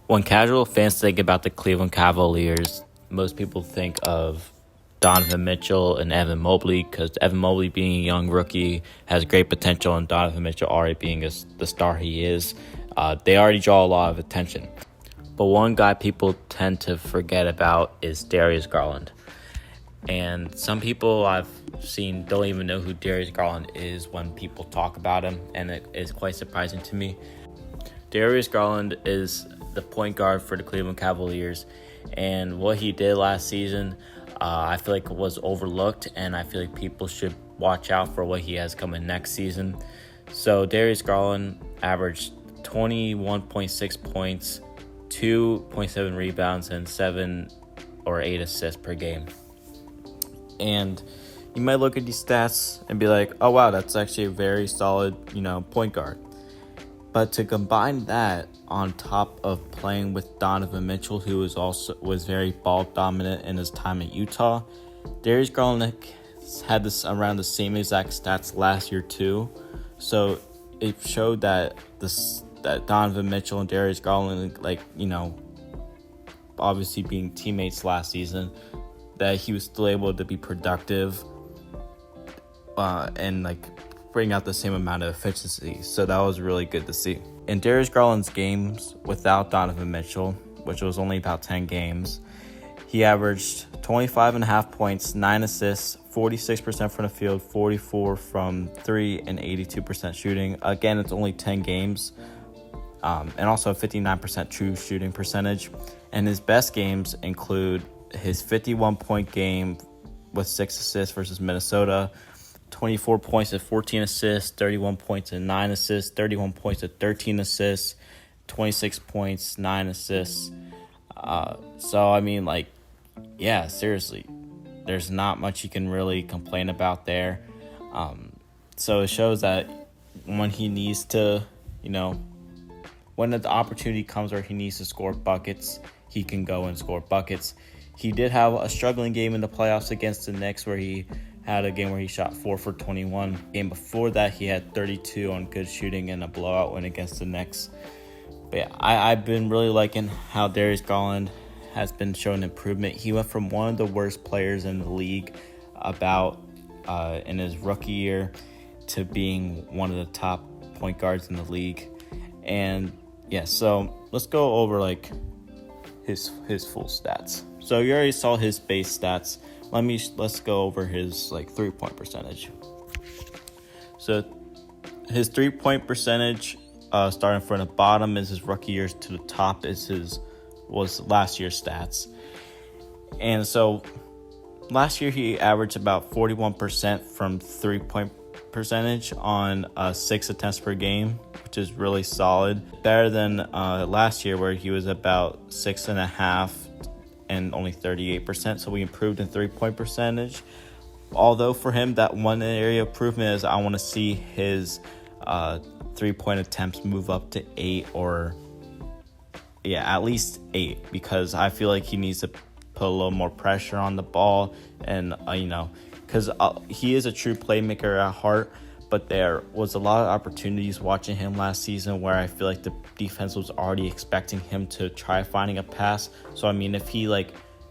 When casual fans think about the Cleveland Cavaliers, most people think of Donovan Mitchell and Evan Mobley, because Evan Mobley, being a young rookie, has great potential, and Donovan Mitchell already being the star he is, they already draw a lot of attention. But one guy people tend to forget about is Darius Garland. And some people I've seen don't even know who Darius Garland is when people talk about him, and it is quite surprising to me. Darius Garland is the point guard for the Cleveland Cavaliers, and what he did last season, I feel like was overlooked, and I feel like people should watch out for what he has coming next season. So Darius Garland averaged 21.6 points, 2.7 rebounds, and 7 or 8 assists per game. And you might look at these stats and be like, oh wow, that's actually a very solid, point guard. But to combine that on top of playing with Donovan Mitchell, who was very ball dominant in his time at Utah, Darius Garland had this around the same exact stats last year too. So it showed that that Donovan Mitchell and Darius Garland, obviously being teammates last season, that he was still able to be productive and bring out the same amount of efficiency. So that was really good to see. In Darius Garland's games without Donovan Mitchell, which was only about 10 games, he averaged 25.5 points, 9 assists, 46% from the field, 44 from 3, and 82% shooting. Again, it's only 10 games, and also a 59% true shooting percentage. And his best games include his 51-point game with 6 assists versus Minnesota, 24 points and 14 assists, 31 points and 9 assists, 31 points and 13 assists, 26 points, 9 assists. Seriously, there's not much you can really complain about there. So it shows that when he needs to, when the opportunity comes where he needs to score buckets, he can go and score buckets. He did have a struggling game in the playoffs against the Knicks where he had a game where he shot 4 for 21. Game before that, he had 32 on good shooting and a blowout win against the Knicks. But yeah, I've been really liking how Darius Garland has been showing improvement. He went from one of the worst players in the league in his rookie year to being one of the top point guards in the league. And yeah, so let's go over his full stats. So you already saw his base stats. Let's go over his 3-point percentage. So his 3-point percentage, starting from the bottom is his rookie years to the top was last year's stats. And so last year he averaged about 41% from 3-point percentage on 6 attempts per game, which is really solid. Better than last year where he was about 6.5 and only 38%. So we improved in 3-point percentage. Although for him, that one area of improvement is I want to see his 3-point attempts move up to 8 at least 8, because I feel like he needs to put a little more pressure on the ball, and because he is a true playmaker at heart. But there was a lot of opportunities watching him last season where I feel like the defense was already expecting him to try finding a pass. So if he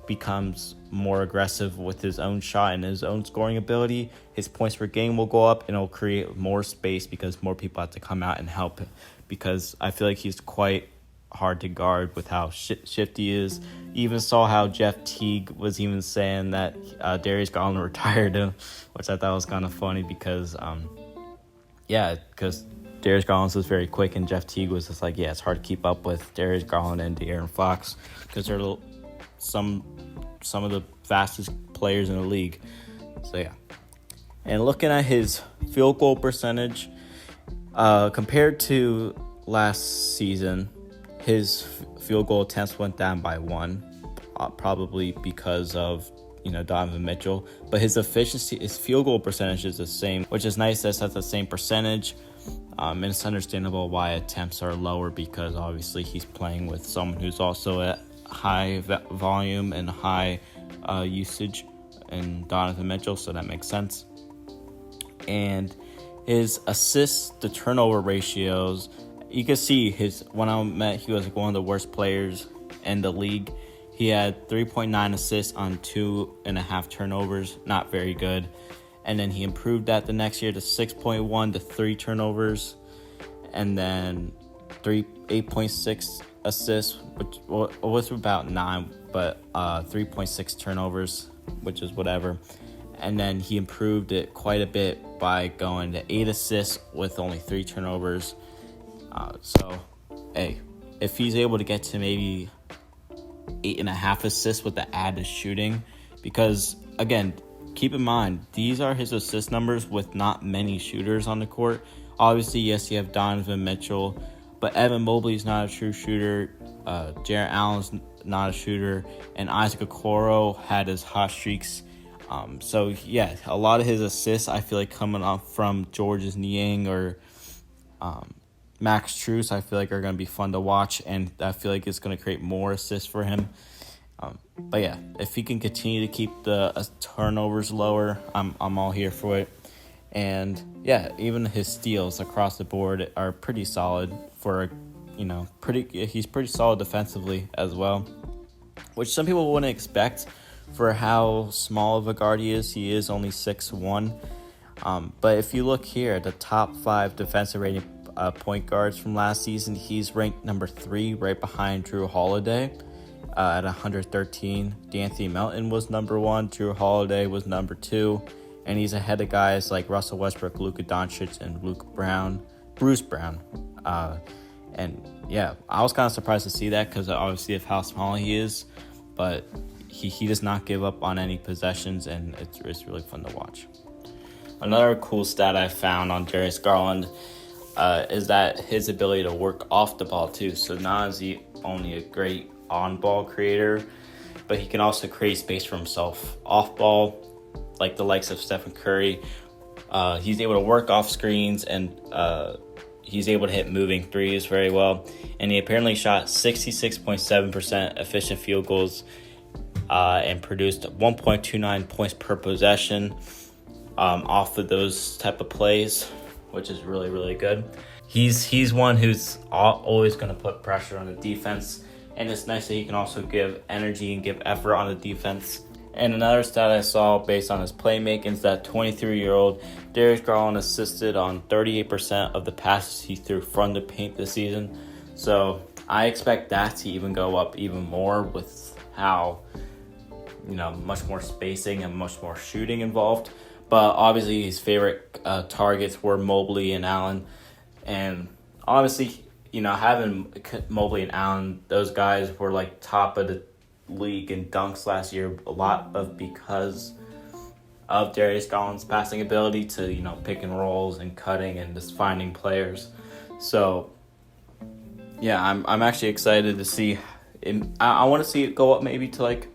becomes more aggressive with his own shot and his own scoring ability, his points per game will go up, and it'll create more space because more people have to come out and help him. Because I feel like he's quite hard to guard with how shifty he is. You even saw how Jeff Teague was even saying that Darius Garland retired him, which I thought was kind of funny because Darius Garland was very quick, and Jeff Teague was just it's hard to keep up with Darius Garland and De'Aaron Fox because they're some of the fastest players in the league. So yeah. And looking at his field goal percentage, compared to last season, his field goal attempts went down by 1, probably because of Donovan Mitchell, but his field goal percentage is the same, which is nice. That's at the same percentage, and it's understandable why attempts are lower because obviously he's playing with someone who's also at high volume and high usage, and Donovan Mitchell, so that makes sense. And his assists to turnover ratios, you can see when I met, he was one of the worst players in the league. He had 3.9 assists on 2.5 turnovers, not very good. And then he improved that the next year to 6.1 to 3 turnovers, and then 8.6 assists, which was about 9, but 3.6 turnovers, which is whatever. And then he improved it quite a bit by going to 8 assists with only 3 turnovers. So, hey, if he's able to get to maybe 8.5 assists with the added shooting, because, again, keep in mind, these are his assist numbers with not many shooters on the court. Obviously, yes, you have Donovan Mitchell, but Evan Mobley is not a true shooter. Jarret Allen's not a shooter. And Isaac Okoro had his hot streaks. So, yeah, a lot of his assists, I feel like, coming off from Georges Niang or Max Strus, I feel like are going to be fun to watch. And I feel like it's going to create more assists for him. But, yeah, if he can continue to keep the turnovers lower, I'm all here for it. And, yeah, even his steals across the board are pretty solid for, he's pretty solid defensively as well, which some people wouldn't expect for how small of a guard he is. He is only 6'1". But if you look here, the top 5 defensive rating point guards from last season, he's ranked number 3, right behind Drew Holiday at 113. D'Anthony Melton was number 1. Drew Holiday was number 2. And he's ahead of guys like Russell Westbrook, Luka Doncic, and Bruce Brown. And yeah, I was kind of surprised to see that because obviously of how small he is. But he does not give up on any possessions, and it's really fun to watch. Another cool stat I found on Darius Garland is that his ability to work off the ball too. So not is he only a great on-ball creator, but he can also create space for himself off ball, like the likes of Stephen Curry. He's able to work off screens, and he's able to hit moving threes very well. And he apparently shot 66.7% efficient field goals and produced 1.29 points per possession off of those type of plays, which is really, really good. He's one who's always going to put pressure on the defense, and it's nice that he can also give energy and give effort on the defense. And another stat I saw based on his playmaking is that 23-year-old Darius Garland assisted on 38% of the passes he threw from the paint this season. So I expect that to even go up even more with how, much more spacing and much more shooting involved. But obviously his favorite targets were Mobley and Allen. And obviously, having Mobley and Allen, those guys were like top of the league in dunks last year, a lot of because of Darius Garland's passing ability to pick and rolls and cutting and just finding players. So yeah, I'm actually excited to see I want to see it go up maybe to like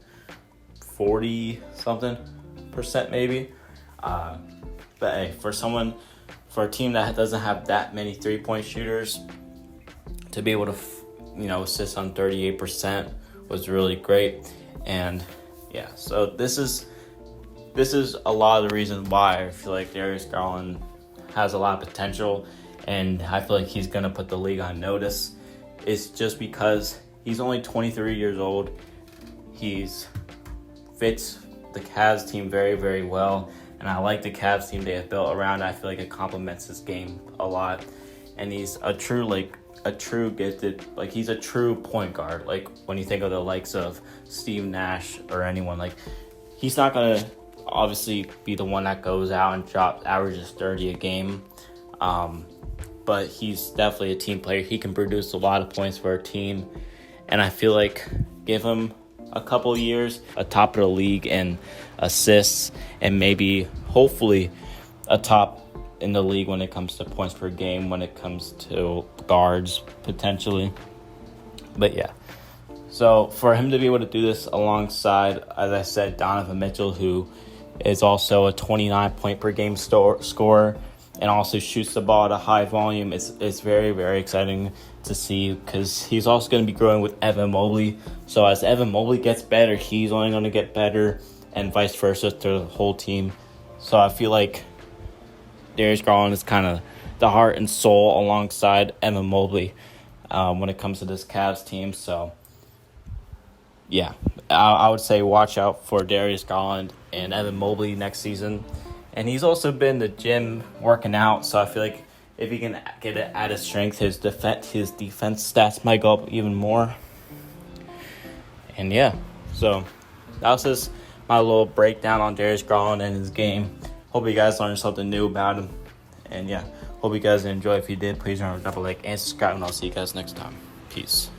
40 something percent maybe, but hey, for a team that doesn't have that many 3-point shooters, to be able to assist on 38% was really great. And yeah, so this is a lot of the reasons why I feel like Darius Garland has a lot of potential, and I feel like he's going to put the league on notice. It's just because he's only 23 years old. He fits the Cavs team very, very well, and I like the Cavs team they have built around. I feel like it complements his game a lot, and he's a true gifted, he's a true point guard. Like when you think of the likes of Steve Nash or anyone, like he's not gonna obviously be the one that goes out and averages 30 a game, but he's definitely a team player. He can produce a lot of points for a team, and I feel like give him a couple years, a top of the league in assists, and maybe hopefully a top in the league when it comes to points per game, when it comes to guards potentially. But yeah, so for him to be able to do this alongside, as I said, Donovan Mitchell, who is also a 29 point per game scorer and also shoots the ball at a high volume, it's very, very exciting to see, because he's also going to be growing with Evan Mobley. So as Evan Mobley gets better, he's only going to get better, and vice versa to the whole team. So I feel like Darius Garland is kind of the heart and soul alongside Evan Mobley when it comes to this Cavs team. So, yeah, I would say watch out for Darius Garland and Evan Mobley next season. And he's also been in the gym working out, so I feel like if he can get it added strength, his defense stats might go up even more. And yeah, so that was just my little breakdown on Darius Garland and his game. Hope you guys learned something new about him. And yeah, hope you guys enjoy. If you did, please remember to double like and subscribe, and I'll see you guys next time. Peace.